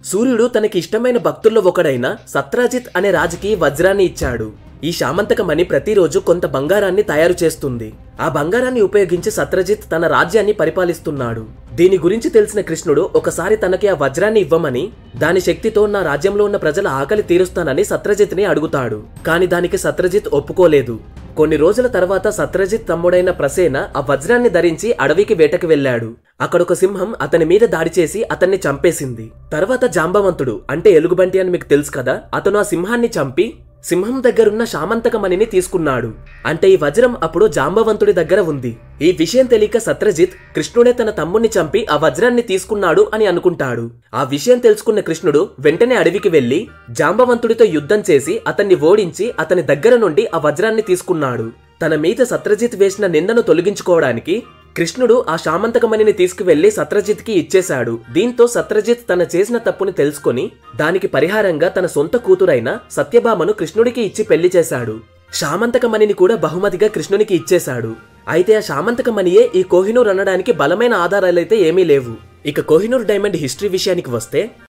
సూర్యుడు తనకి ఇష్టమైన భక్తుల్లో ఒకడైన సత్రాజిత్ అనే రాజుకి వజ్రాన్ని ఇచ్చాడు. ఈ శామంతకమణి ప్రతిరోజు కొంత బంగారాన్ని తయారు చేస్తుంది. ఆ బంగారాన్ని ఉపయోగించి సత్రజిత్ తన రాజ్యాన్ని పరిపాలిస్తున్నాడు. దీని గురించి తెలిసిన కృష్ణుడు ఒకసారి తనకి ఆ వజ్రాన్ని ఇవ్వమని, దాని శక్తితో నా రాజ్యంలో ఉన్న ప్రజల ఆకలి తీరుస్తానని సత్రజిత్ని అడుగుతాడు. కాని దానికి సత్రజిత్ ఒప్పుకోలేదు. కొన్ని రోజుల తర్వాత సత్రజిత్ తమ్ముడైన ప్రసేన ఆ వజ్రాన్ని ధరించి అడవికి వేటకి వెళ్లాడు. అక్కడొక సింహం అతని మీద దాడి చేసి అతన్ని చంపేసింది. తర్వాత జాంబవంతుడు అంటే ఎలుగుబంటి అని మీకు తెలుసు కదా, అతను ఆ సింహాన్ని చంపి సింహం దగ్గరున్న శామంతకమణిని తీసుకున్నాడు. అంటే ఈ వజ్రం అప్పుడు జాంబవంతుడి దగ్గర ఉంది. ఈ విషయం తెలియక సత్రజిత్ కృష్ణుడే తన తమ్ముణ్ణి చంపి ఆ వజ్రాన్ని తీసుకున్నాడు అని అనుకుంటాడు. ఆ విషయం తెలుసుకున్న కృష్ణుడు వెంటనే అడవికి వెళ్లి జాంబవంతుడితో యుద్ధం చేసి అతన్ని ఓడించి అతని దగ్గర నుండి ఆ వజ్రాన్ని తీసుకున్నాడు. తన మీద సత్రజిత్ వేసిన నిందను తొలగించుకోవడానికి కృష్ణుడు ఆ శామంతకమణిని తీసుకువెళ్లి సత్రజిత్కి ఇచ్చేశాడు. దీంతో సత్రజిత్ తన చేసిన తప్పుని తెలుసుకుని దానికి పరిహారంగా తన సొంత కూతురైన సత్యభామను కృష్ణుడికి ఇచ్చి పెళ్లి చేశాడు. శామంతకమణిని కూడా బహుమతిగా కృష్ణునికి ఇచ్చేశాడు. అయితే ఆ శామంతకమణియే ఈ కోహినూర్ అనడానికి బలమైన ఆధారాలైతే ఏమీ లేవు. ఇక కోహినూర్ డైమండ్ హిస్టరీ విషయానికి వస్తే